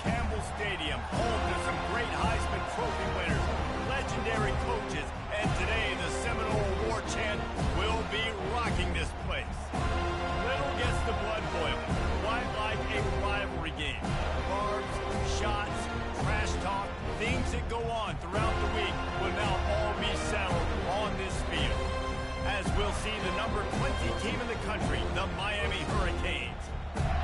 Campbell Stadium, home to some great Heisman Trophy winners, legendary coaches, and today the Seminole Award chant will be rocking this place. Little gets the blood boiling. Quite like a rivalry game. Barbs, shots, trash talk, things that go on throughout the week will now all be settled on this field. As we'll see the number 20 team in the country, the Miami Hurricanes,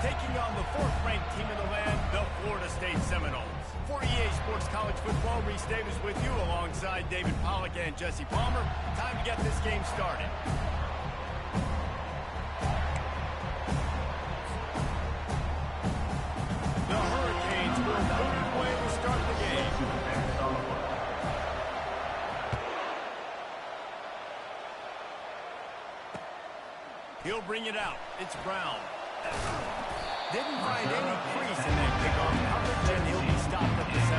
taking on the 4th-ranked team in the land, the Florida State Seminoles. For EA Sports College Football, Reese Davis with you alongside David Pollack and Jesse Palmer. Time to get this game started. The Hurricanes will put it away to start the game. He'll bring it out. It's Brown. Didn't find any crease in that kickoff coverage, and he'll be stopped at the 17.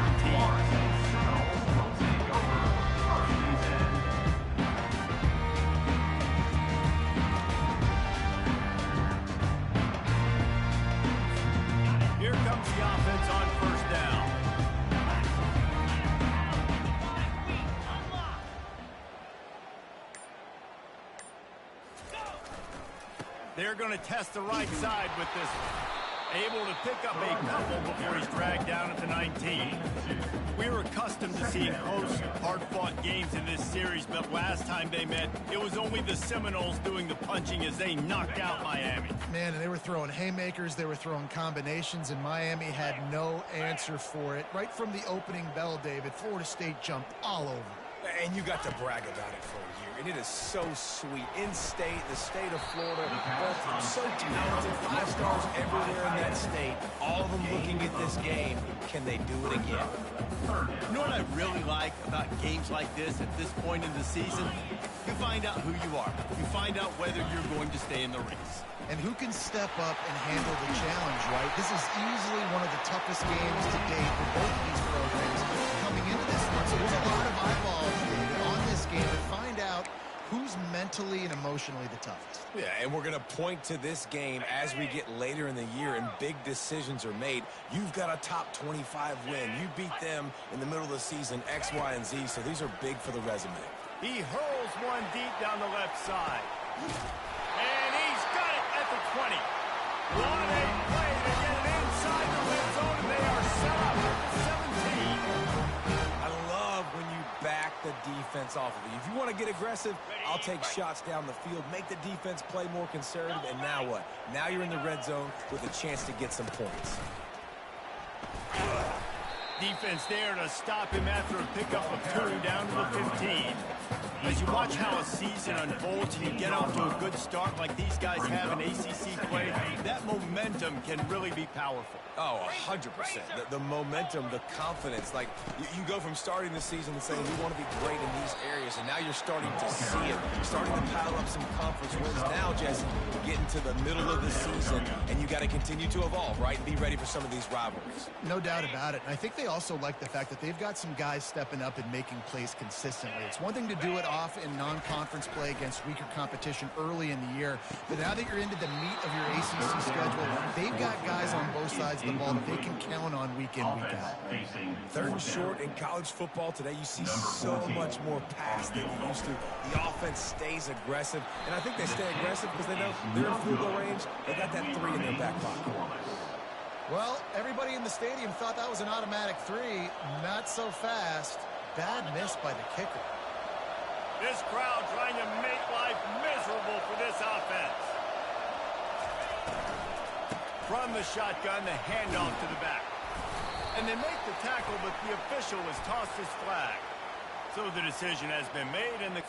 Here comes the offense on first down. They're going to test the right side with this one. Able to pick up a couple before he's dragged down at the 19. We're accustomed to seeing close, hard-fought games in this series, but last time they met, it was only the Seminoles doing the punching as they knocked out Miami. Man, and they were throwing haymakers, they were throwing combinations, and Miami had no answer for it. Right from the opening bell, David, Florida State jumped all over. And you got to brag about it for a year. And it is so sweet. In-state, the state of Florida, both so talented, 5 stars everywhere in that state. All of them looking at this game. Can they do it again? You know what I really like about games like this at this point in the season? You find out who you are. You find out whether you're going to stay in the race. And who can step up and handle the challenge, right? This is easily one of the toughest games to date for both of these programs coming into this one. So there's a lot of eyeballs, David, on this game to find out who's mentally and emotionally the toughest. Yeah, and we're going to point to this game as we get later in the year and big decisions are made. You've got a top 25 win. You beat them in the middle of the season, X, Y, and Z, so these are big for the resume. He hurls one deep down the left side. And he's got it at the 20. What a play to get it inside the red zone, and they are set up at the 17. I love when you back the defense off of you. If you want to get aggressive, I'll take shots down the field, make the defense play more conservative, and now what? Now you're in the red zone with a chance to get some points. Defense there to stop him after a pickup of 2 down to the 15. As you watch how a season unfolds and you get off to a good start like these guys have in ACC play, that momentum can really be powerful. Oh, 100%. The momentum, the confidence. Like, you go from starting the season and saying we want to be great in these areas, and now you're starting to see it. You're starting to pile up some conference wins. Now, Jesse, getting to the middle of the season, and you got to continue to evolve, right, and be ready for some of these rivalries. No doubt about it. And I think they also like the fact that they've got some guys stepping up and making plays consistently. It's one thing to do it off in non-conference play against weaker competition early in the year, but now that you're into the meat of your ACC schedule, they've got guys on both sides of the ball that they can count on week in, week out. 3rd and short in college football today, you see so much more pass than you used to. The offense stays aggressive, and I think they stay aggressive because they know they're in field goal range. They got that 3 in their back pocket. Well, everybody in the stadium thought that was an automatic 3. Not so fast. Bad miss by the kicker. This crowd trying to make life miserable for this offense. From the shotgun, the handoff to the back. And they make the tackle, but the official has tossed his flag. So the decision has been made, and the...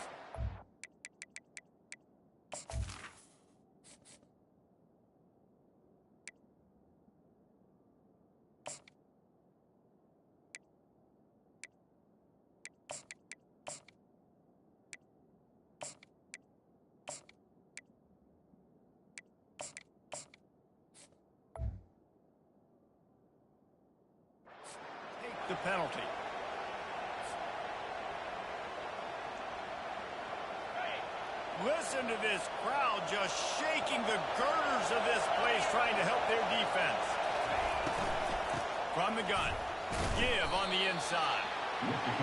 the penalty. Listen to this crowd just shaking the girders of this place trying to help their defense. From the gun. Give on the inside.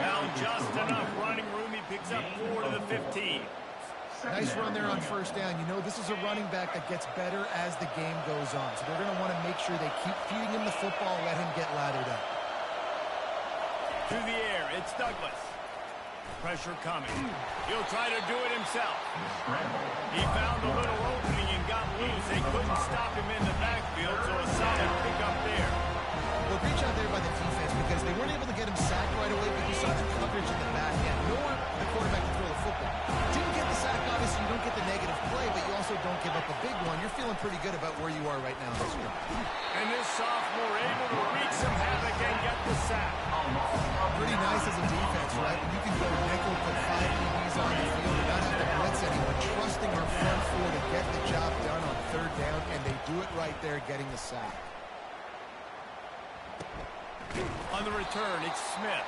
Found just enough running room. He picks up 4 to the 15. Nice run there on first down. You know, this is a running back that gets better as the game goes on. So they're going to want to make sure they keep feeding him the football, let him get lathered up. Through the air, it's Douglas. Pressure coming. He'll try to do it himself. He found a little opening and got loose. They couldn't stop him in the backfield, so a solid pickup there. Well, great job there by the defense because they weren't able to get him sacked right away, but you saw the coverage in the back end. Nowhere the quarterback to throw the football. Didn't get the sack, obviously you don't get the negative play, but you also don't give up a big one. You're feeling pretty good about where you are right now in this game. And this sophomore able to wreak some havoc and get the sack. Pretty nice as a defense, right? When you can go nickel, put 5 DBs on the field and not have to blitz anyone, trusting your front four to get the job done on third down, and they do it right there, getting the sack. On the return, it's Smith.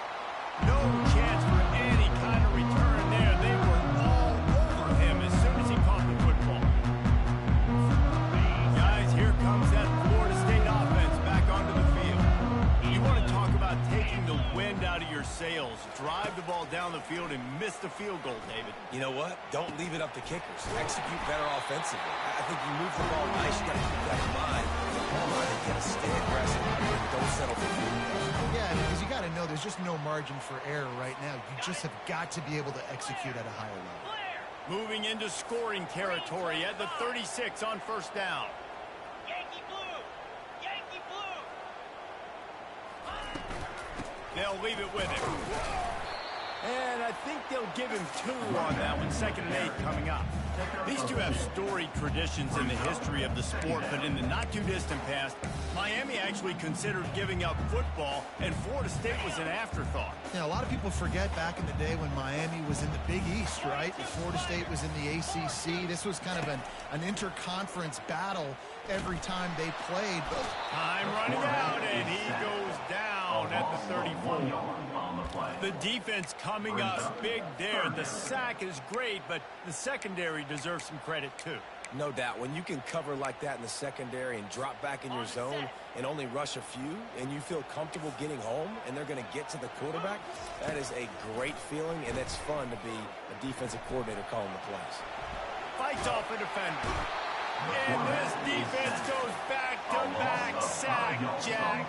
No chance for any kind of return there. They were all over him as soon as he caught the football. Guys, here comes that Florida State offense back onto the field. You want to talk about taking the wind out of your sails. Drive the ball down the field and miss the field goal, David. You know what? Don't leave it up to kickers. Execute better offensively. I think you move the ball nice. You got to keep that in mind. You got to stay aggressive. Don't settle for field goals. Yeah, because you got to know there's just no margin for error right now. You just have got to be able to execute at a higher level. Moving into scoring territory at the 36 on first down. Yankee blue! Yankee blue! They'll leave it with him. And I think they'll give him 2 on that one. 2nd and 8 coming up. These two have storied traditions in the history of the sport, but in the not-too-distant past, Miami actually considered giving up football, and Florida State was an afterthought. Yeah, a lot of people forget back in the day when Miami was in the Big East, right? And Florida State was in the ACC. This was kind of an interconference battle every time they played. Time running out, and he goes down at the 34. The defense coming up big there. The sack is great, but the secondary deserves some credit, too. No doubt. When you can cover like that in the secondary and drop back in your zone and only rush a few, and you feel comfortable getting home, and they're going to get to the quarterback, that is a great feeling, and it's fun to be a defensive coordinator calling the plays. Fights off a defender. And this defense goes back-to-back sack, Jack.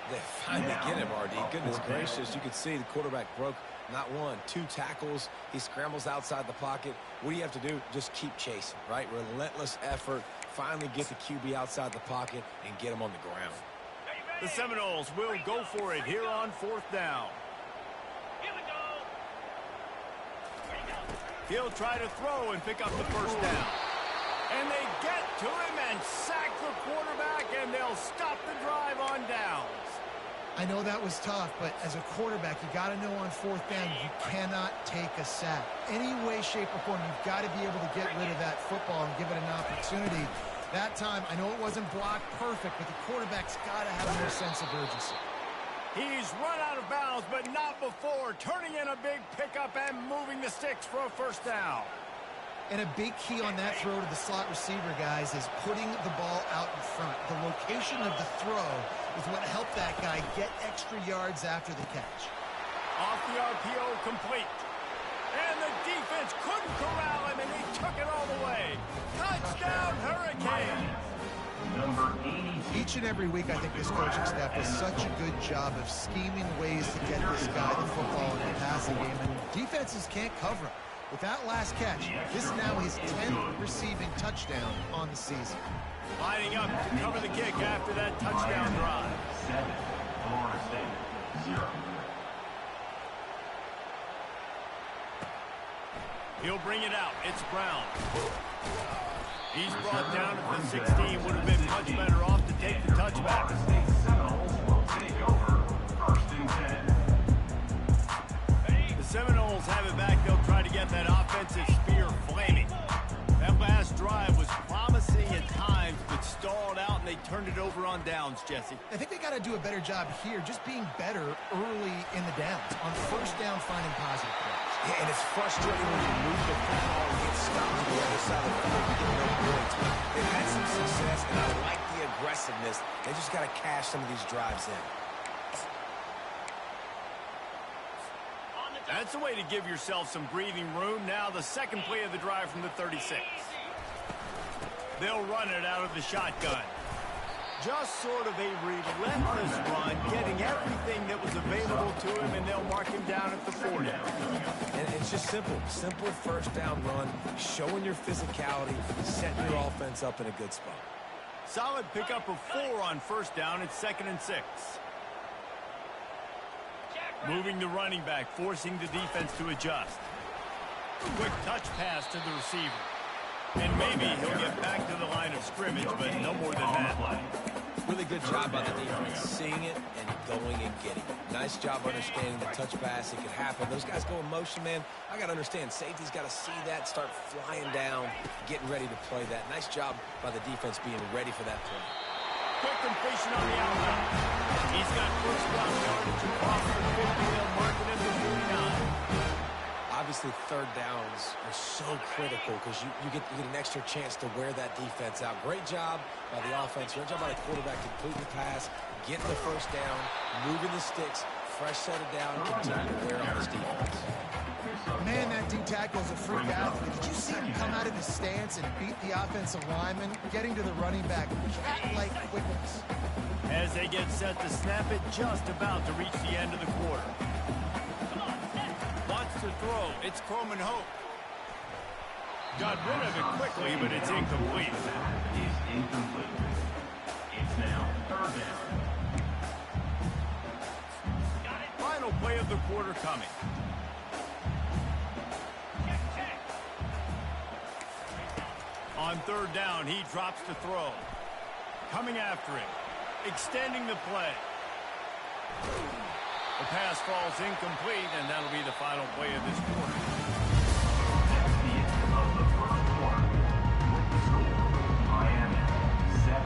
They finally get him, RD. Goodness gracious. You can see the quarterback broke not 1, 2 tackles. He scrambles outside the pocket. What do you have to do? Just keep chasing, right? Relentless effort. Finally get the QB outside the pocket and get him on the ground. The Seminoles will go for it here on 4th down. Here we go! He'll try to throw and pick up the first down. And they get to him and sack the quarterback, and they'll stop the drive on downs. I know that was tough, but as a quarterback, you got to know on 4th down, you cannot take a sack. Any way, shape, or form, you've got to be able to get rid of that football and give it an opportunity. That time, I know it wasn't blocked perfect, but the quarterback's got to have more sense of urgency. He's run out of bounds, but not before. Turning in a big pickup and moving the sticks for a first down. And a big key on that throw to the slot receiver, guys, is putting the ball out in front. The location of the throw is what helped that guy get extra yards after the catch. Off the RPO, complete. And the defense couldn't corral him, and he took it all the way. Touchdown, Hurricanes! Each and every week, I think this coaching staff does such a good job of scheming ways to get this guy the football in the passing game, and defenses can't cover him. With that last catch, this is now his 10th receiving touchdown on the season. Lining up to cover the kick after that touchdown drive. 7, Florida State, 0. He'll bring it out. It's Brown. He's brought down at the 16. Would have been much better off to take the touchback. The Seminoles have it back. They'll try to get that offensive spear flaming. That last drive was promising at times, but stalled out, and they turned it over on downs, Jesse. I think they got to do a better job here, just being better early in the downs. On first down, finding positive plays. Yeah, and it's frustrating when you move the football and get stopped on the other side of the field. You get no points. They've had some success, and I like the aggressiveness. They just got to cash some of these drives in. That's a way to give yourself some breathing room. Now the second play of the drive from the 36. They'll run it out of the shotgun. Just sort of a relentless run, getting everything that was available to him, and they'll mark him down at the 40. And it's just simple. Simple first down run, showing your physicality, setting your offense up in a good spot. Solid pickup of 4 on first down. It's 2nd and 6. Moving the running back, forcing the defense to adjust. Quick touch pass to the receiver. And maybe he'll get back to the line of scrimmage, but no more than that. Really good job by the defense, seeing it and going and getting it. Nice job understanding the touch pass. It could happen. Those guys go in motion, man. I got to understand, safety's got to see that, start flying down, getting ready to play that. Nice job by the defense being ready for that play. Quick completion on the outlet. He's got first down yardage across the 50. They'll mark it at the 49. Obviously, third downs are so critical because you get an extra chance to wear that defense out. Great job by the offense. Great job by the quarterback completing the pass, getting the first down, moving the sticks, fresh set it down, continue to wear on this defense. Man, that D tackle is a freak athlete. Did you see him come out of his stance and beat the offensive lineman, getting to the running back? Cat-like quickness. As they get set to snap it, just about to reach the end of the quarter. Wants to throw. It's Coleman Hope. Got rid of it quickly, but it's incomplete. Is incomplete. It's now third down. Final play of the quarter coming. On third down, he drops to throw. Coming after him. Extending the play. The pass falls incomplete, and that'll be the final play of this quarter. That's the end of the first quarter. With the score, Miami 7,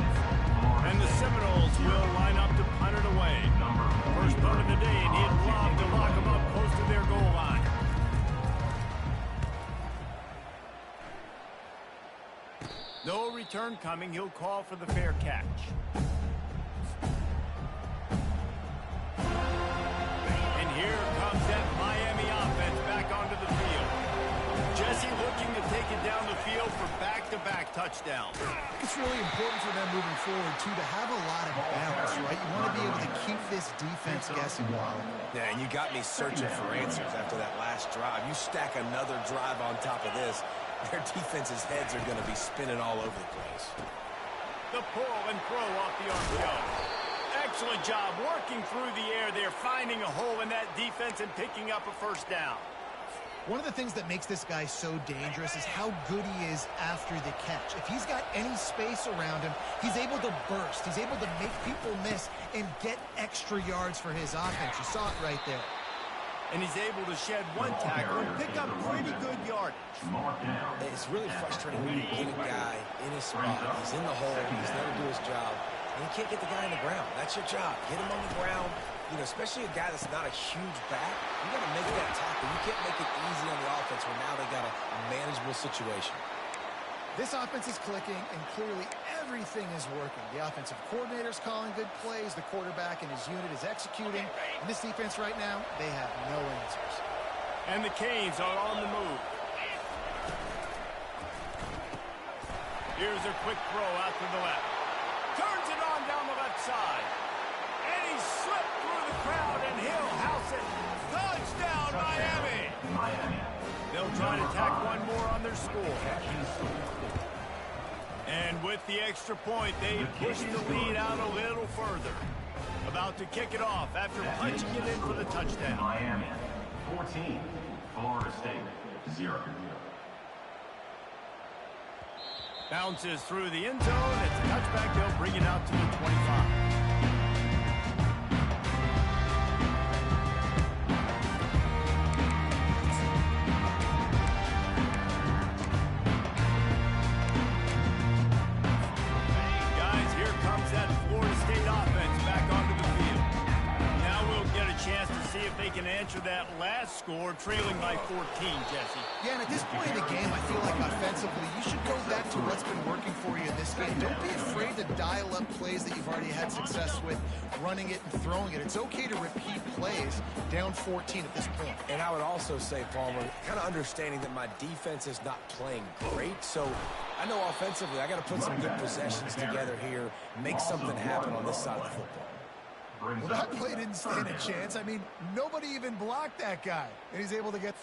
Florida And the State Seminoles 0. will line up to punt it away. First punt of the day, and he'd lob to lock them up close to their goal line. No return coming. He'll call for the fair catch. And here comes that Miami offense back onto the field. Jesse looking to take it down the field for back-to-back touchdowns. It's really important for them moving forward, too, to have a lot of balance, right? You want to be able to keep this defense guessing a while. Yeah, and you got me searching for answers after that last drive. You stack another drive on top of this, their defense's heads are going to be spinning all over the place. The pull and throw off the RPO. Excellent job working through the air there, finding a hole in that defense and picking up a first down. One of the things that makes this guy so dangerous is how good he is after the catch. If he's got any space around him, he's able to burst. He's able to make people miss and get extra yards for his offense. You saw it right there. And he's able to shed one tackle and pick up pretty good yardage. It's really frustrating when you get a guy in his spot. He's in the hole. He's there to do his job. And you can't get the guy on the ground. That's your job. Get him on the ground. You know, especially a guy that's not a huge back. You got to make that tackle. You can't make it easy on the offense when now they got a manageable situation. This offense is clicking, and clearly everything is working. The offensive coordinator's calling good plays. The quarterback and his unit is executing. And this defense right now, they have no answers. And the Canes are on the move. Here's a quick throw out to the left. Turns it on down the left side. And he slipped through the crowd, and he'll house it. Touchdown, Miami! They'll try to tack one more on their score. And with the extra point, they push the lead out a little further. About to kick it off after punching it in for the touchdown. Miami 14, Florida State 0. Bounces through the end zone. It's a touchback. They'll bring it out to the 25. They can answer that last score, trailing by 14, Jesse. Yeah, and at this point in the game, I feel like offensively, you should go back to what's been working for you in this game. Don't be afraid to dial up plays that you've already had success with, running it and throwing it. It's okay to repeat plays down 14 at this point. And I would also say, Palmer, kind of understanding that my defense is not playing great, so I know offensively I got to put some good possessions together here, make something happen on this side of the football. Well, that play didn't stand a chance. I mean, nobody even blocked that guy, and he's able to get...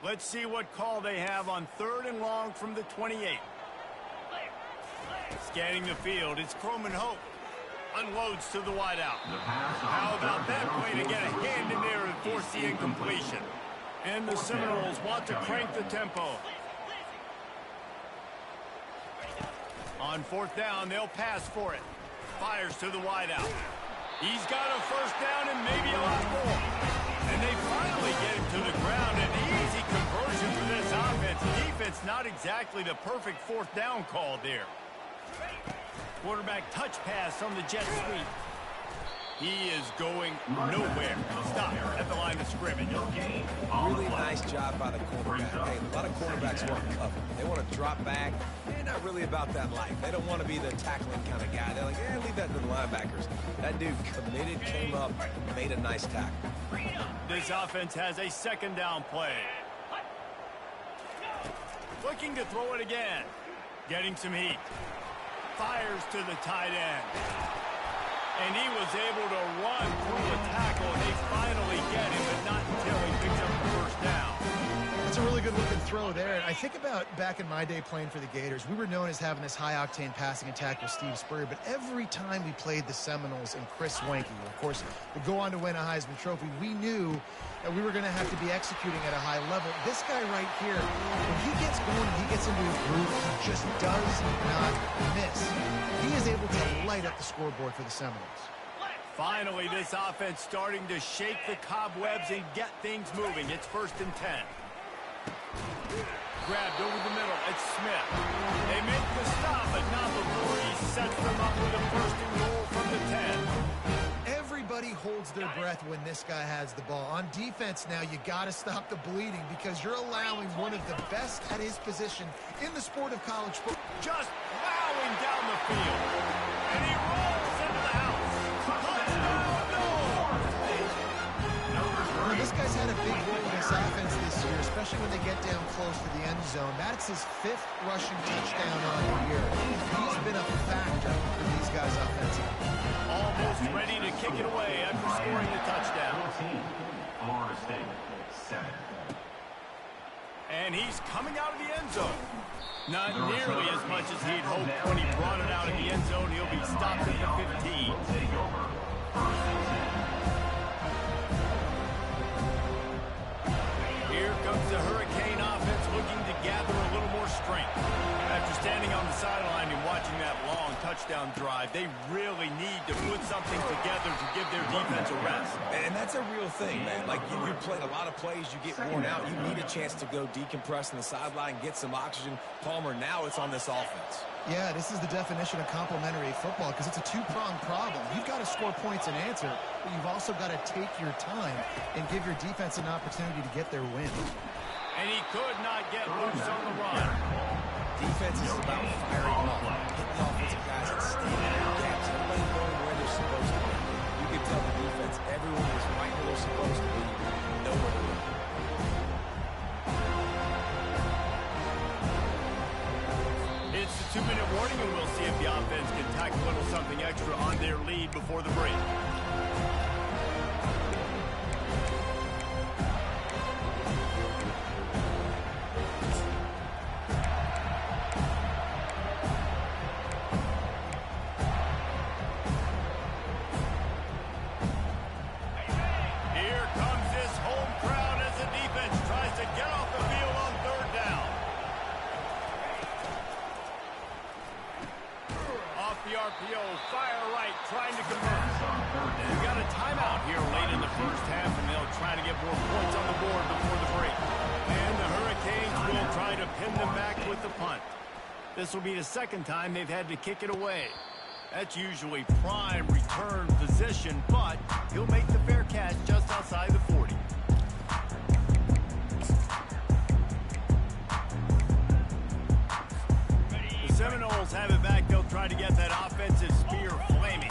Let's see what call they have on 3rd and long from the 28. Scanning the field, it's Croman Hope. Unloads to the wideout. How about that play to get a hand in there and force the incompletion? And the Seminoles want to crank the tempo. On 4th down, they'll pass for it. Fires to the wideout. He's got a 1st down and maybe a lot more. And they finally get him to the ground. An easy conversion for this offense. Defense not exactly the perfect 4th down call there. Quarterback touch pass on the jet sweep. He is going nowhere. Stop at the line of scrimmage. Really nice job by the quarterback. Hey, a lot of quarterbacks want to cover. They want to drop back. They're not really about that life. They don't want to be the tackling kind of guy. They're like, leave that to the linebackers. That dude committed, came up, made a nice tackle. This offense has a 2nd down play. Looking to throw it again. Getting some heat. Fires to the tight end. And he was able to run through the tackle. They finally get him, but not until he picks up the 1st down. That's a really good-looking throw there. I think about back in my day playing for the Gators, we were known as having this high-octane passing attack with Steve Spurrier, but every time we played the Seminoles and Chris Wanke, of course, would go on to win a Heisman Trophy, we knew that we were going to have to be executing at a high level. This guy right here, when he gets going and he gets into his groove, he just does not miss. He is able to light up the scoreboard for the Seminoles. Finally, this offense starting to shake the cobwebs and get things moving. It's 1st and 10. Grabbed over the middle. It's Smith. They make the stop, but not before he sets them up with a 1st and goal from the 10. Everybody holds their breath when this guy has the ball. On defense now, you got to stop the bleeding because you're allowing one of the best at his position in the sport of college football. Just plowing down the field. And he rolls into the house. Well, this guy's had a big role in this offense this year, especially when they get down close to the end zone. That's his 5th rushing touchdown on the year. He's been a factor for these guys offensively. Almost ready to kick it away after scoring the touchdown. Florida State, 7. And he's coming out of the end zone. Not nearly as much as he'd hoped when he brought it out of the end zone. He'll be stopped at the 15. Here comes the Hurricane offense looking to gather a little more strength. After standing on the sideline and watching that long touchdown drive, they really need to put something together to give their defense a rest. And that's a real thing, man. Like, you played a lot of plays, you get worn out, you need a chance to go decompress on the sideline, get some oxygen. Palmer, now it's on this offense. Yeah, this is the definition of complementary football because it's a two-pronged problem. You've got to score points and answer, but you've also got to take your time and give your defense an opportunity to get their win. And he could not get loose on the run. Defense is about firing off, hitting the offensive guys and staying in their gaps. Everybody going where they're supposed to be. You can tell the defense, everyone is right where they're supposed to be. Nowhere to run. It's the 2-minute warning, and we'll see if the offense can tack a little something extra on their lead before the break. Here comes this home crowd as the defense tries to get off the field on 3rd down. Off the the RPO. Fire right, trying to convert. We got a timeout here late in the first half, and they'll try to get more points on the board before the break. And the Hurricanes will try to pin them back with the punt. This will be the second time they've had to kick it away. That's usually prime return position, but he'll make the fair catch just outside the 40. The Seminoles have it back. They'll try to get that offensive spear flaming.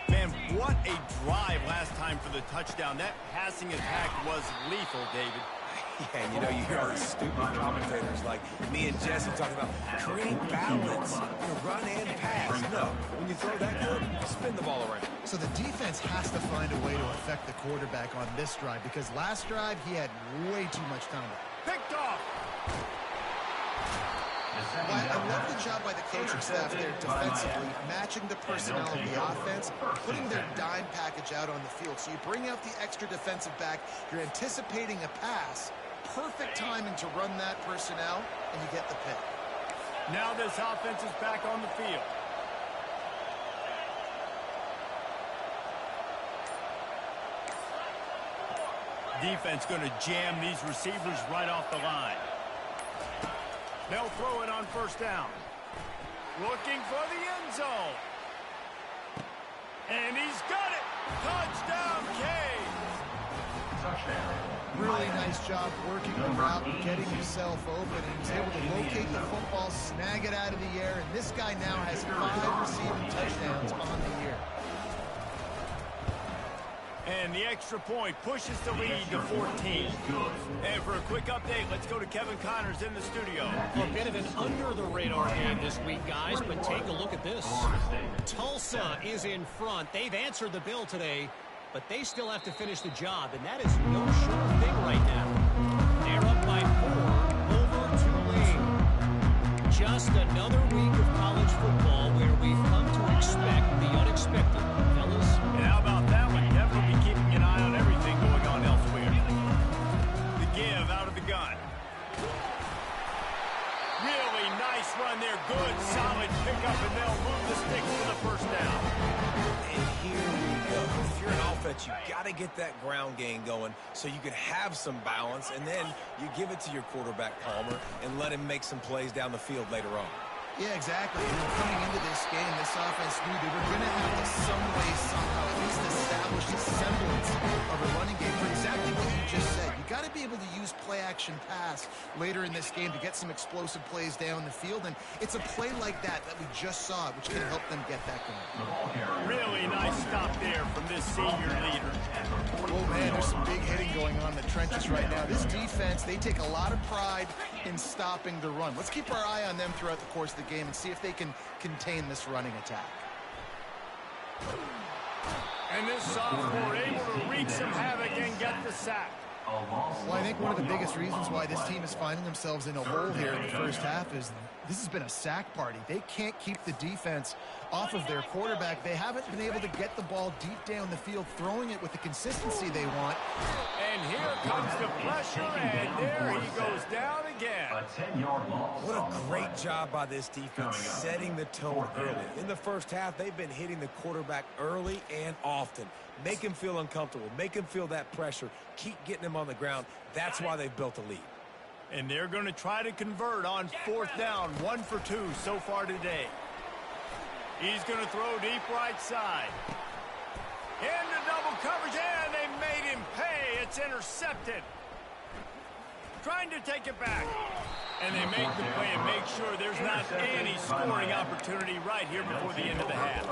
Man, what a drive last time for the touchdown. That passing attack was lethal, David. Yeah, and you know, you hear all these stupid commentators like me and Jesse talking about create balance, run and pass. No, when you throw that good, spin the ball around. So the defense has to find a way to affect the quarterback on this drive, because last drive he had way too much time. Picked off. Well, I love the job by the coaching staff there defensively, matching the personnel of the offense, putting their dime package out on the field. So you bring out the extra defensive back, you're anticipating a pass, perfect timing to run that personnel, and you get the pick. Now this offense is back on the field. Defense going to jam these receivers right off the line. They'll throw it on first down. Looking for the end zone. And he's got it. Touchdown, Canes. Really nice job working the route, getting himself open, and he was able to locate the football, snag it out of the air, and this guy now has 5 receiving touchdowns on the year. And the extra point pushes the lead to 14. And for a quick update, let's go to Kevin Connors in the studio. A bit of an under-the-radar game this week, guys, but take a look at this. Tulsa is in front. They've answered the bill today, but they still have to finish the job, and that is no sure thing right now. They're up by 4 over Tulane. Just another week of college football where we've come to expect the unexpected. Fellas? And how about that one? Definitely keeping an eye on everything going on elsewhere. The give out of the gun. Really nice run there. Good, solid pickup, and they'll move the sticks to the first down. And here we go. If you're an offense, you got to get that ground game going so you can have some balance, and then you give it to your quarterback, Palmer, and let him make some plays down the field later on. Yeah, exactly. And coming into this game, this offense knew they were going to have to some way, somehow, at least establish a semblance of a running game for exactly what you just said. You got to be able to use play-action pass later in this game to get some explosive plays down the field, and it's a play like that we just saw, which can help them get that going. Really nice stop there from this senior leader. Oh, man, there's some big hitting going on in the trenches right now. This defense, they take a lot of pride in stopping the run. Let's keep our eye on them throughout the course of the game and see if they can contain this running attack. And this sophomore able to wreak some havoc and get the sack. Well, I think one of the biggest reasons why this team is finding themselves in a hole here in the first half is this has been a sack party. They can't keep the defense off of their quarterback. They haven't been able to get the ball deep down the field, throwing it with the consistency they want. And here comes the pressure, and there he goes down again. A 10-yard loss. What a great job by this defense setting the tone early. In the first half, they've been hitting the quarterback early and often. Make him feel uncomfortable. Make him feel that pressure. Keep getting him on the ground. That's why they've built a lead. And they're going to try to convert on fourth down. 1 for 2 so far today. He's going to throw deep right side. Into double coverage, and they made him pay. It's intercepted. Trying to take it back. And they make the play and make sure there's not any scoring opportunity right here before the end of the half.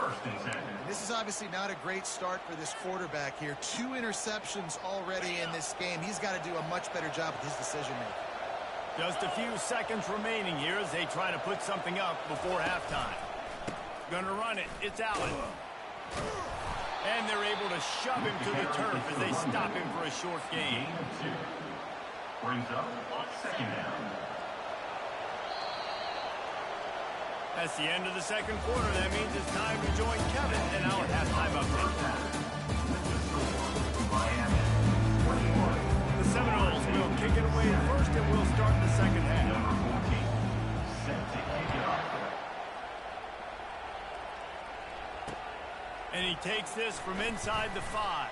This is obviously not a great start for this quarterback here. 2 interceptions already in this game. He's got to do a much better job with his decision-making. Just a few seconds remaining here as they try to put something up before halftime. Gonna run it. It's Allen. And they're able to shove him to the turf as they stop him for a short gain. Brings up second down. That's the end of the second quarter. That means it's time to join Kevin in our halftime update. The Seminoles will kick it away at first, and we'll start the second half. Number 14, set to kick it off. And he takes this from inside the 5.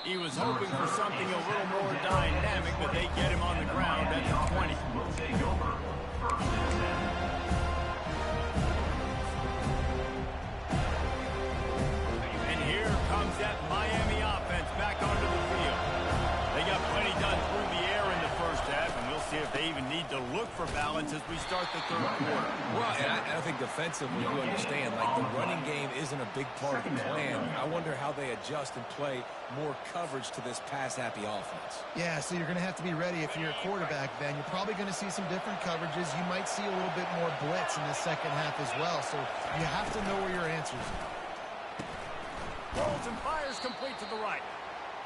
He was hoping for something a little more dynamic, but they get him on the ground at the 20. Will take over. First and 10. And here comes that Miami offense back onto the field. They got plenty done through the air in the first half, and we'll see if they even need to look for balance as we start the third quarter. Well, and I think defensively, you understand, like the running game isn't a big part of the plan. I wonder how they adjust and play more coverage to this pass-happy offense. Yeah, so you're going to have to be ready if you're a quarterback, Ben. You're probably going to see some different coverages. You might see a little bit more blitz in the second half as well, so you have to know where your answers are. Rolls and fires complete to the right.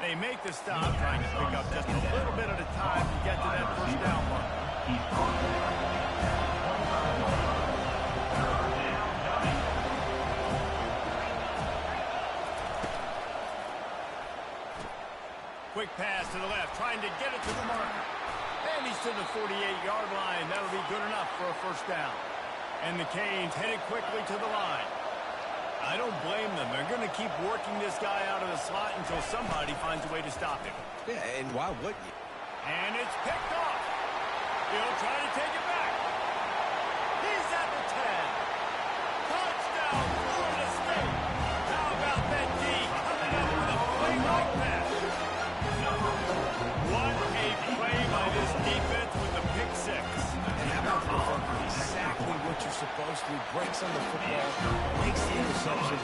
They make the stop, trying to pick up just a little bit at a time to get to that first down mark. Quick pass to the left, trying to get it to the marker. And he's to the 48-yard line. That'll be good enough for a first down. And the Canes headed quickly to the line. I don't blame them. They're going to keep working this guy out of the slot until somebody finds a way to stop him. Yeah, and why wouldn't you? And it's picked off. He'll try to take it back. He's at the 10. Touchdown, Florida State. How about that D coming up with a play like that? What a play by this defense with the pick 6. And how about defending exactly what you're supposed to? Breaks on the football, makes the interception.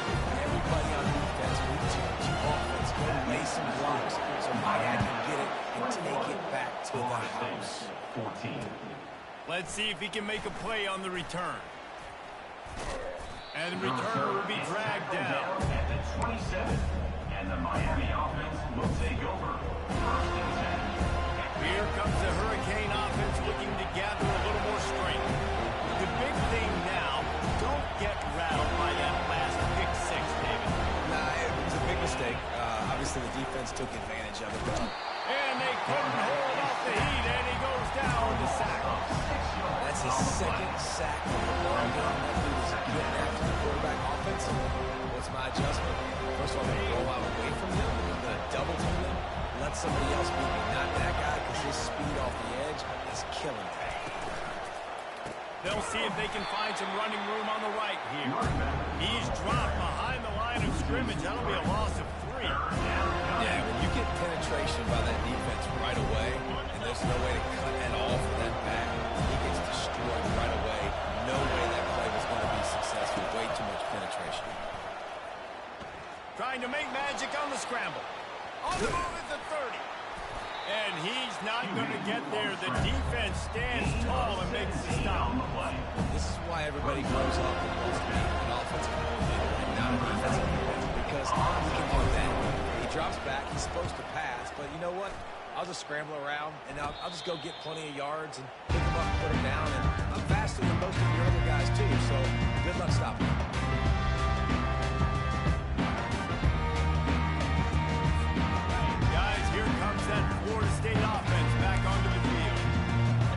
Everybody on defense, offense, go lay some blocks so my guy can get it and take it back to the house. 14. Let's see if he can make a play on the return. And the return will be dragged down. At the 27. And the Miami offense will take over. First and 10. Here comes the Hurricane offense looking to gather a little more strength. The big thing now, don't get rattled by that last pick 6, David. Nah, it was a big mistake. Obviously, the defense took advantage of it. And they couldn't hold off the heat, and he goes down to sack. That's his second sack of the ball game. That dude is getting after the quarterback offensively. What's my adjustment? First of all, I'm going to roll out away from him. I'm going to double team him. Let somebody else beat me, not that guy, because his speed off the edge is killing me. They'll see if they can find some running room on the right here. He's dropped behind the line of scrimmage. That'll be a loss of 3. Yeah, when you get penetration by that defense right away, and there's no way to cut at all for that back, he gets destroyed right away. No way that play was going to be successful. Way too much penetration. Trying to make magic on the scramble. On the move at the 30. And he's not going to get there. The defense stands tall and makes the stop. This is why everybody grows up and wants to be an offensive coordinator and not a defensive coordinator, because he can do that. He drops back. He's supposed to pass, but you know what? I'll just scramble around, and I'll just go get plenty of yards and pick him up and put him down. And I'm faster than most of your other guys, too, so good luck stopping him. That Florida State offense back onto the field.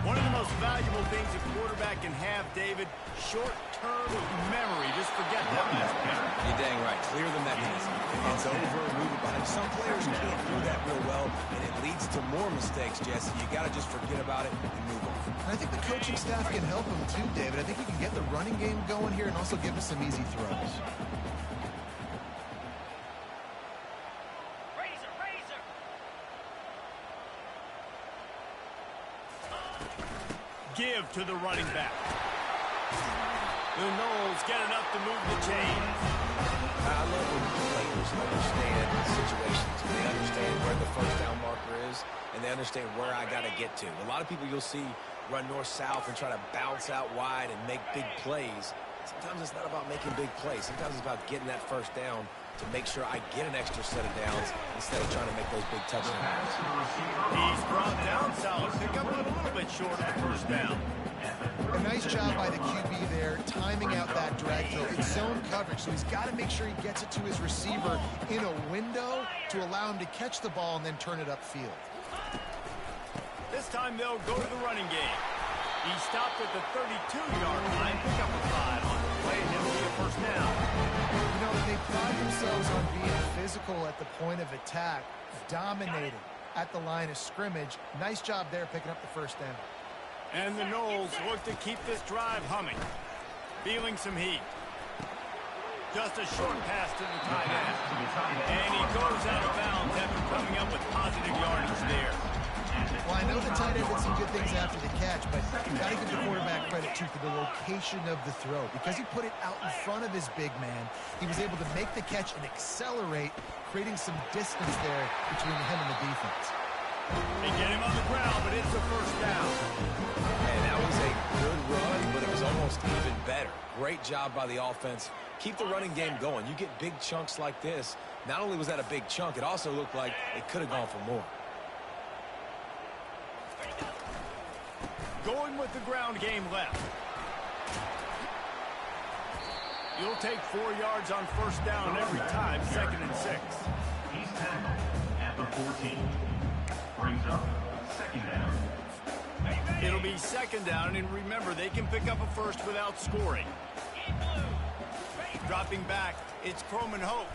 One of the most valuable things a quarterback can have, David, short-term memory. Just forget that last play. You're dang right. Clear the mechanism. If it's over, move it behind. Some players can't do that real well, and it leads to more mistakes, Jesse. You got to just forget about it and move on. I think the coaching staff can help him too, David. I think he can get the running game going here and also give us some easy throws. Give to the running back. The Knowles get enough to move the chains. I love when players understand situations. They understand where the first down marker is, and they understand where I got to get to. A lot of people you'll see run north-south and try to bounce out wide and make big plays. Sometimes it's not about making big plays. Sometimes it's about getting that first down to make sure I get an extra set of downs instead of trying to make those big touchdowns. He's brought down solid pickup, but a little bit short of the first down. A nice job by the QB there, timing out that drag throw. It's zone coverage, so he's got to make sure he gets it to his receiver in a window to allow him to catch the ball and then turn it upfield. This time they'll go to the running game. He stopped at the 32-yard line, pick up a 5 on the play, and it'll be a first down. You know, they pride physical at the point of attack, dominating at the line of scrimmage. Nice job there picking up the first down. And the Knowles look to keep this drive humming. Feeling some heat. Just a short pass to the tight end. And he goes out of bounds after coming up with positive yardage there. Well, I know the tight end did some good things after the catch, but you've got to give the quarterback credit, too, for the location of the throw. Because he put it out in front of his big man, he was able to make the catch and accelerate, creating some distance there between him and the defense. They get him on the ground, but it's a first down. And that was a good run, but it was almost even better. Great job by the offense. Keep the running game going. You get big chunks like this. Not only was that a big chunk, it also looked like it could have gone for more. Going with the ground game left. You'll take 4 yards on first down every time, 2nd and 6. He's tackled at the 14. Brings up second down. It'll be 2nd down, and remember, they can pick up a first without scoring. Dropping back, it's Croman Hope.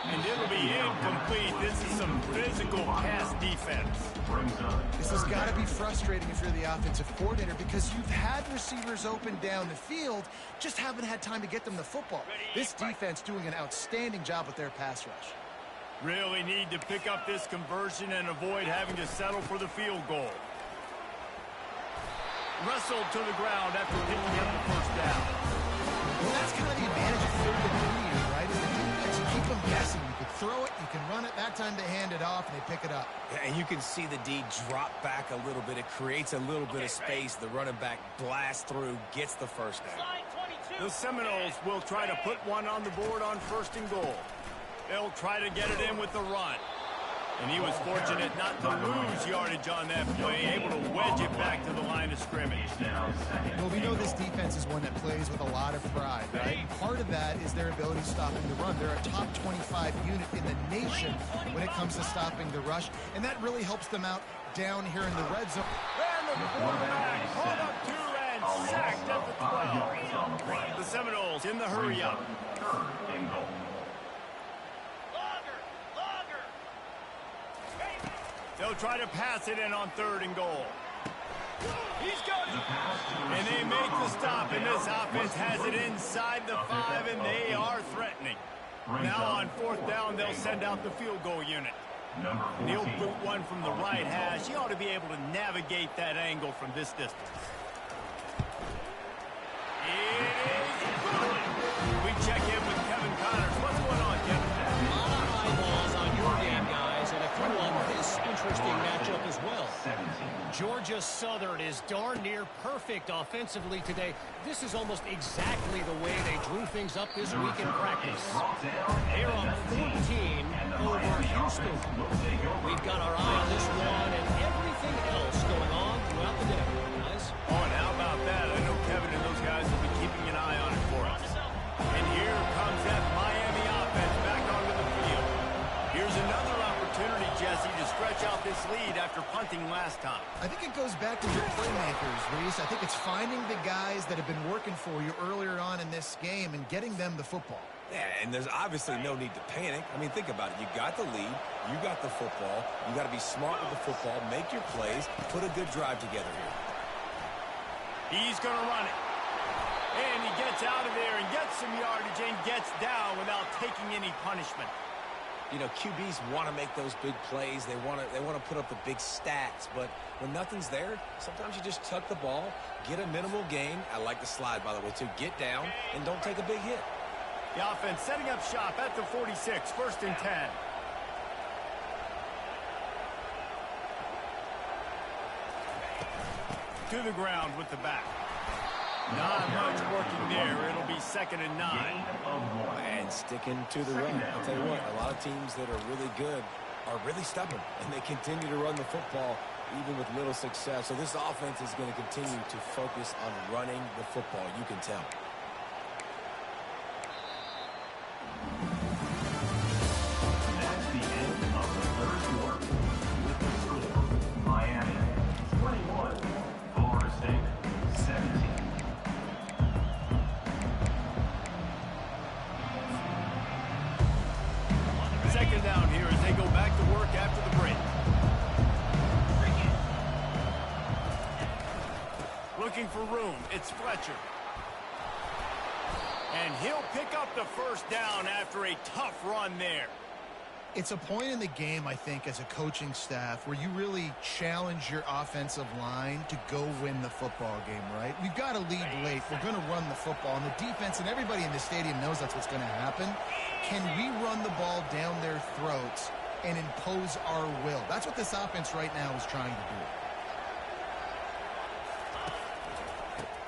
And it'll be incomplete. This is some physical pass defense. This has got to be frustrating if you're the offensive coordinator, because you've had receivers open down the field, just haven't had time to get them the football. This defense doing an outstanding job with their pass rush. Really need to pick up this conversion and avoid having to settle for the field goal. Wrestled to the ground after picking up the first down. Well, that's kind of the advantage of 3rd and 3, right? Is the defense, you keep them guessing. You can throw it, you can run it. That time they hand it off, and they pick it up. Yeah, and you can see the D drop back a little bit. It creates a little bit of space. The running back blasts through, gets the first down. The Seminoles will try to put one on the board on 1st and goal. They'll try to get it in with the run. And he was fortunate not to lose yardage on that play, able to wedge it back to the line of scrimmage. Well, we know this defense is one that plays with a lot of pride, right? Part of that is their ability stopping the run. They're a top 25 unit in the nation when it comes to stopping the rush, and that really helps them out down here in the red zone. And the quarterback pulled up 2 and sacked at the 12. The Seminoles in the hurry up. They'll try to pass it in on 3rd and goal. He's got it. And they make the stop, and this offense has it inside the 5, and they are threatening. Now on 4th down, they'll send out the field goal unit. He'll boot one from the right hash. He ought to be able to navigate that angle from this distance. It is good. We check in with Kevin Connors. What's going on, Kevin? A lot of eyeballs on your game, guys, and a few on this interesting matchup as well. Georgia Southern is darn near perfect offensively today. This is almost exactly the way they drew things up this week in practice. They're up 14 over Houston. We've got our eye on this one and everything else going on throughout the day, guys. Oh, and how about that? I know Kevin and those guys will be keeping an eye on it for us. And here comes that Miami offense back onto the field. Here's another opportunity, Jesse, to stretch out this lead after punting last time. I think it goes back to your playmakers, Reese. I think it's finding the guys that have been working for you earlier on in this game and getting them the football. Yeah, and there's obviously no need to panic. I mean, think about it. You got the lead. You got the football. You got to be smart with the football. Make your plays. Put a good drive together here. He's going to run it. And he gets out of there and gets some yardage and gets down without taking any punishment. You know, QBs want to make those big plays. They want to put up the big stats. But when nothing's there, sometimes you just tuck the ball, get a minimal gain. I like the slide, by the way, too. Get down and don't take a big hit. The offense setting up shop at the 46, 1st and 10. To the ground with the back. Not much working there. It'll be 2nd and 9. And sticking to the run. I'll tell you what, a lot of teams that are really good are really stubborn, and they continue to run the football even with little success. So this offense is going to continue to focus on running the football. You can tell. That's the end of the 3rd quarter. With the score, Miami 21, Florida State 17. looking for room. It's Fletcher. And he'll pick up the first down after a tough run there. It's a point in the game, I think, as a coaching staff where you really challenge your offensive line to go win the football game, right? We've got to lead late. We're going to run the football. And the defense and everybody in the stadium knows that's what's going to happen. Can we run the ball down their throats and impose our will? That's what this offense right now is trying to do.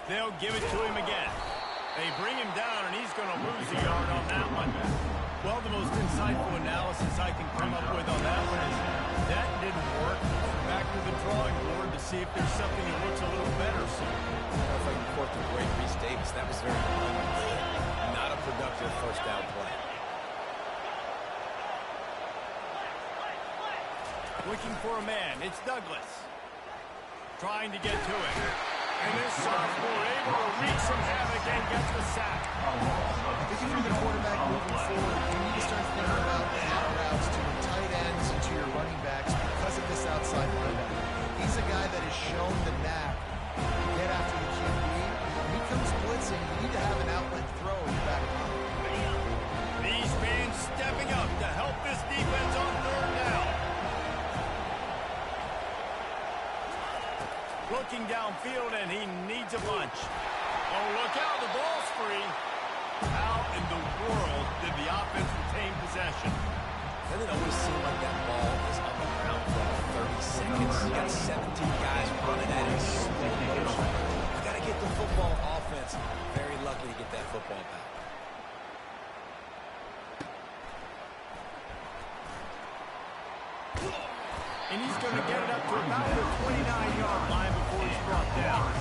They'll give it to him again. They bring him down, and he's going to lose a yard on that one. Well, the most insightful analysis I can come up with on that one is that didn't work. Back to the drawing board to see if there's something that looks a little better. So, if I can quote the great Reese Davis, that was very not a productive first down play. Looking for a man. It's Douglas. Trying to get to it. And this sophomore able to wreak some havoc and get the sack. If you're the quarterback moving forward, you need to start thinking about out routes to your tight ends and to your running backs because of this outside linebacker. He's a guy that has shown the knack to get after the QB. When he comes blitzing, you need to have an outlet throw in your back pocket. These fans stepping up to help this defense on third down. Looking downfield, and he needs a bunch. Oh, look out, the ball's free. How in the world did the offense retain possession? Doesn't it always seem like that ball is on the ground for about 30 seconds? You got 17 guys running at it. You got to get the football offense. Very lucky to get that football back. And he's going to get it up to about the 29-yard line before he's brought down.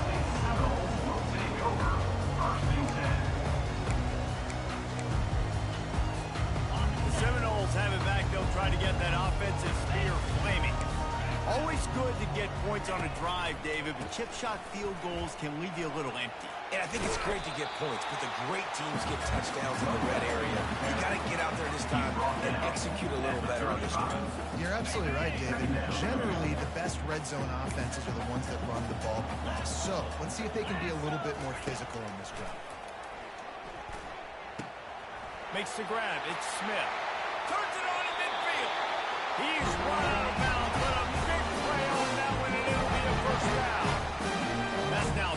The Seminoles have it back. They'll try to get that offensive spear flaming. Always good to get points on a drive, David, but chip shot field goals can leave you a little empty. And I think it's great to get points, but the great teams get touchdowns in the red area. You got to get out there this time and execute a little better on this drive. You're absolutely right, David. Generally, the best red zone offenses are the ones that run the ball best. So, let's see if they can be a little bit more physical in this drive. Makes the grab. It's Smith. Turns it on in midfield. He's run out of bounds, but a big play on that one, and it'll be a first down. That's now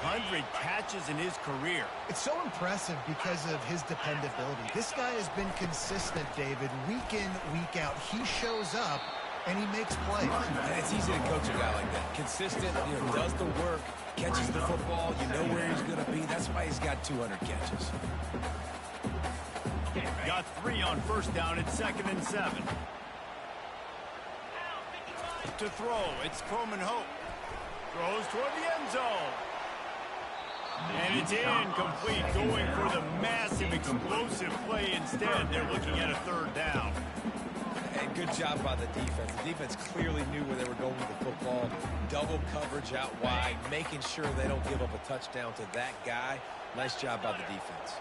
200 catches in his career. It's so impressive because of his dependability. This guy has been consistent, David, week in, week out. He shows up, and he makes plays. And it's easy to coach a guy like that. Consistent, does the work, catches the football, you know where he's going to be. That's why he's got 200 catches. Got 3 on first down. It's 2nd and 7. To throw, it's Coleman Hope. Throws toward the end zone. And it's incomplete, going for the massive, explosive play instead. They're looking at a 3rd down. And good job by the defense. The defense clearly knew where they were going with the football. Double coverage out wide, making sure they don't give up a touchdown to that guy. Nice job by the defense.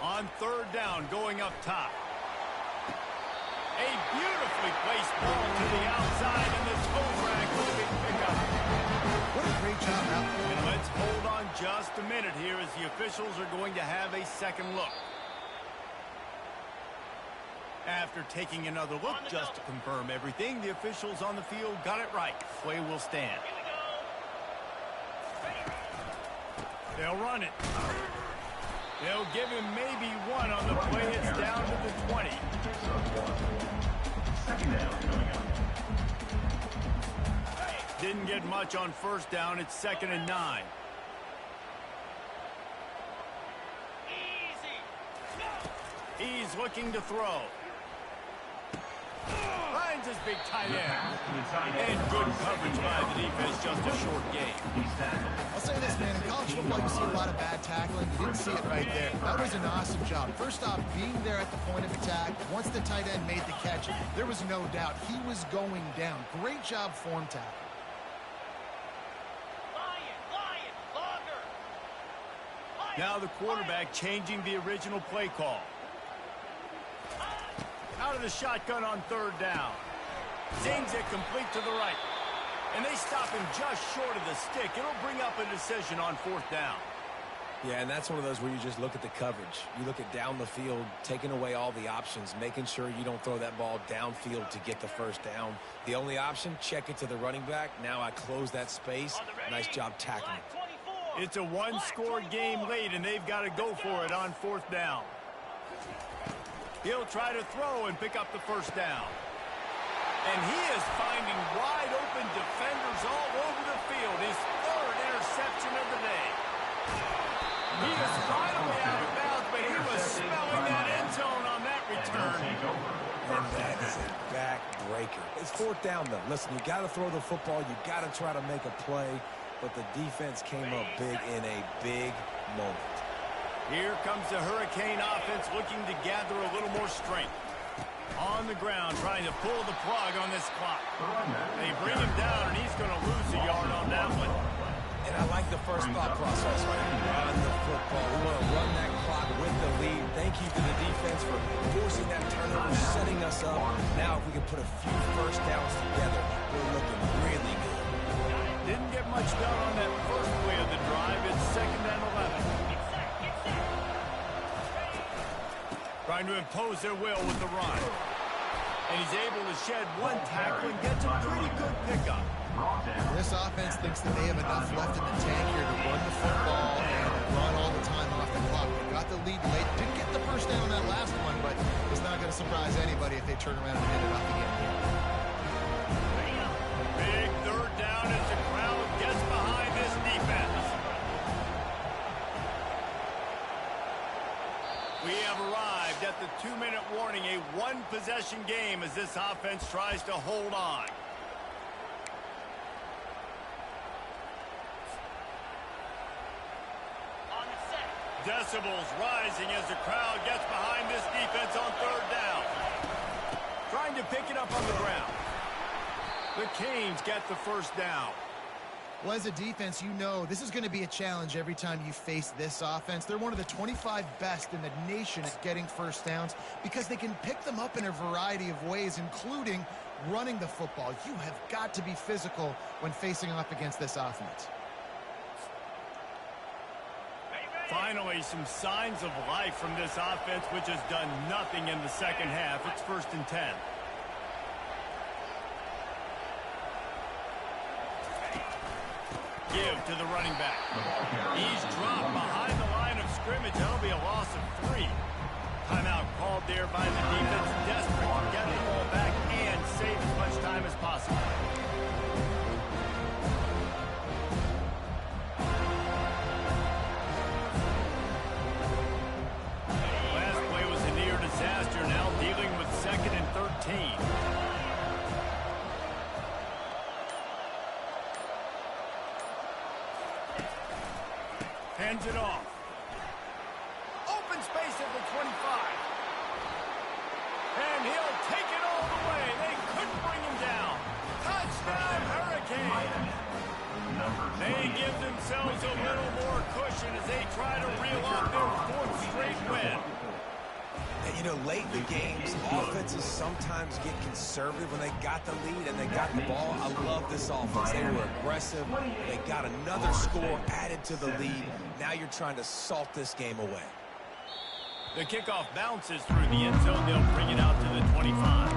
On 3rd down, going up top. A beautifully placed ball to the outside, and the toe drag with a big pickup. What a great job out there. And let's hold on just a minute here as the officials are going to have a second look. After taking another look just to confirm everything, the officials on the field got it right. Play will stand. They'll run it. They'll give him maybe 1 on the play. It's down to the 20. Didn't get much on first down. It's 2nd and 9. He's looking to throw. Finds his big tight end. And good coverage by the defense, just a short game. I'll say this, man. In college football, you see a lot of bad tackling. You didn't see it right there. That was an awesome job. First off, being there at the point of attack. Once the tight end made the catch, there was no doubt he was going down. Great job form tackle. Now the quarterback changing the original play call. Out of the shotgun on 3rd down. Zings it complete to the right. And they stop him just short of the stick. It'll bring up a decision on 4th down. Yeah, and that's one of those where you just look at the coverage. You look at down the field, taking away all the options, making sure you don't throw that ball downfield to get the 1st down. The only option, check it to the running back. Now I close that space. Nice job tackling. It's a one-score game late, and they've got to go for it on 4th down. He'll try to throw and pick up the 1st down. And he is finding wide-open defenders all over the field. His 3rd interception of the day. He is finally out of bounds, but he was smelling that end zone on that return. And that is a backbreaker. It's 4th down, though. Listen, you got to throw the football. You got to try to make a play. But the defense came up big in a big moment. Here comes the Hurricane offense looking to gather a little more strength. On the ground, trying to pull the plug on this clock. They bring him down, and he's going to lose a yard on that one. And I like the first thought process, right? Run the football. We want to run that clock with the lead. Thank you to the defense for forcing that turnover, setting us up. Now if we can put a few 1st downs together, we're looking really good. Didn't get much done on that first play of the drive. It's 2nd and 11. Trying to impose their will with the run. And he's able to shed one tackle and gets a pretty good pickup. This offense thinks that they have enough left in the tank here to run the football and run all the time off the clock. They got the lead late. Didn't get the 1st down on that last one, but it's not going to surprise anybody if they turn around and hit it up again here. Big 3rd down as the crowd gets behind this defense. We have arrived at the 2-minute warning, a one-possession game as this offense tries to hold on. Decibels rising as the crowd gets behind this defense on 3rd down. Trying to pick it up on the ground. The Canes get the 1st down. Well, as a defense, you know this is going to be a challenge every time you face this offense. They're one of the 25 best in the nation at getting 1st downs because they can pick them up in a variety of ways, including running the football. You have got to be physical when facing off against this offense. Finally, some signs of life from this offense, which has done nothing in the 2nd half. It's 1st and 10. Give to the running back. He's dropped behind the line of scrimmage. That'll be a loss of 3. Timeout called there by the defense. Desperate to get the ball back and save as much time as possible. Disaster now dealing with 2nd and 13. Hands it off. Open space at the 25. And he'll take it all the way. They couldn't bring him down. Touchdown, Hurricane. They give themselves a little more cushion as they try to reel off their 4th straight win. And, you know, late in the games, offenses sometimes get conservative when they got the lead and they got the ball. I love this offense. They were aggressive. They got another score added to the lead. Now you're trying to salt this game away. The kickoff bounces through the end zone. They'll bring it out to the 25.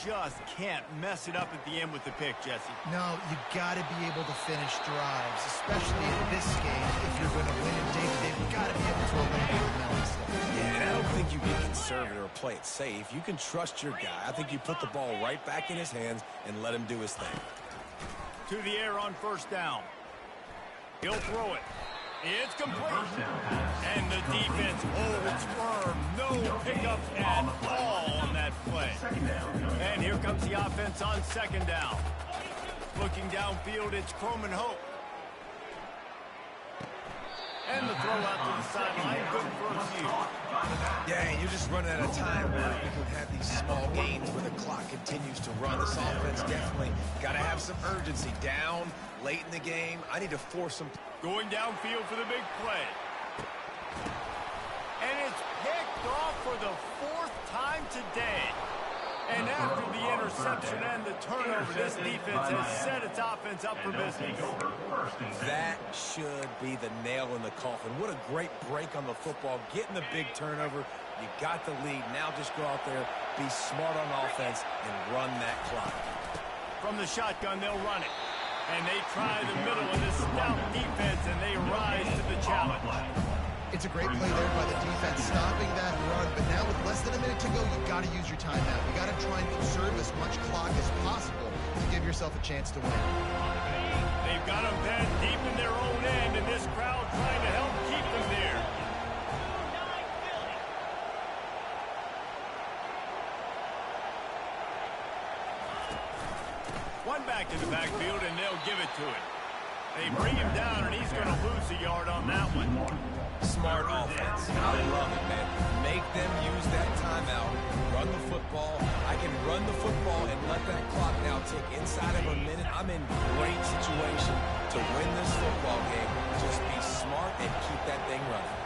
Just can't mess it up at the end with the pick, Jesse. No, you got to be able to finish drives, especially in this game. If you're going to win it, David, they've got to be able to eliminate the penalty stick. Yeah, and I don't think you get conservative or play it safe. You can trust your guy. I think you put the ball right back in his hands and let him do his thing. To the air on 1st down. He'll throw it. It's complete. And the defense holds firm. No pickups at all on that play. And here comes the offense on 2nd down. Looking downfield, it's Croman Hope. And the throw out to the sideline. Good for a few. Yeah, and you're just running out of time where you can have these small gains where the clock continues to run. This offense definitely got to have some urgency. Down late in the game, I need to force some. Going downfield for the big play. And it's picked off for the 4th time today. And after the interception and the turnover, this defense has set its offense up for business. That should be the nail in the coffin. What a great break on the football. Getting the big turnover. You got the lead. Now just go out there, be smart on offense, and run that clock. From the shotgun, they'll run it. And they try the middle of this stout defense, and they rise to the challenge. It's a great play there by the defense, stopping that run. But now with less than a minute to go, you've got to use your timeout. You've got to try and conserve as much clock as possible to give yourself a chance to win. They've got them penned deep in their own end, and this crowd trying to help keep them there. One back in the backfield, and they'll give it to him. They bring him down, and he's going to lose a yard on that one. Smart offense. I love it, man. Make them use that timeout. Run the football. I can run the football and let that clock now tick inside of a minute. I'm in great situation to win this football game. Just be smart and keep that thing running.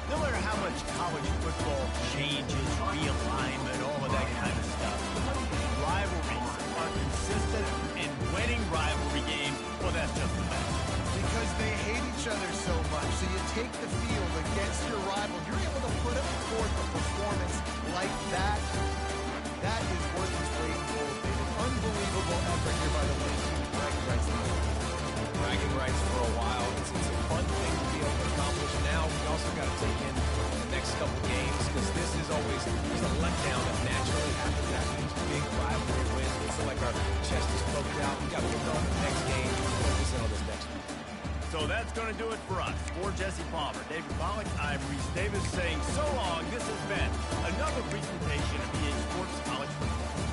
No matter how much college football changes, realignment, all of that kind of stuff, rivalries are consistent, and winning rivalry games, well, that's just the best. Because they hate each other so much. So you take the field against your rival. You're able to put forth a performance like that. That is worth its weight in gold. An unbelievable effort here by the Wings team. Bragging rights. Bragging rights for a while. It's a fun thing to be able to accomplish. Now we also got to take in the next couple games because this is always just a letdown that naturally happens after these big rivalry wins. We feel like our chest is poked out. We got to get on the next game. Focus in on this next one. So that's going to do it for us. For Jesse Palmer, David Pollack, I'm Reese Davis saying so long. This has been another presentation of EA Sports College Football.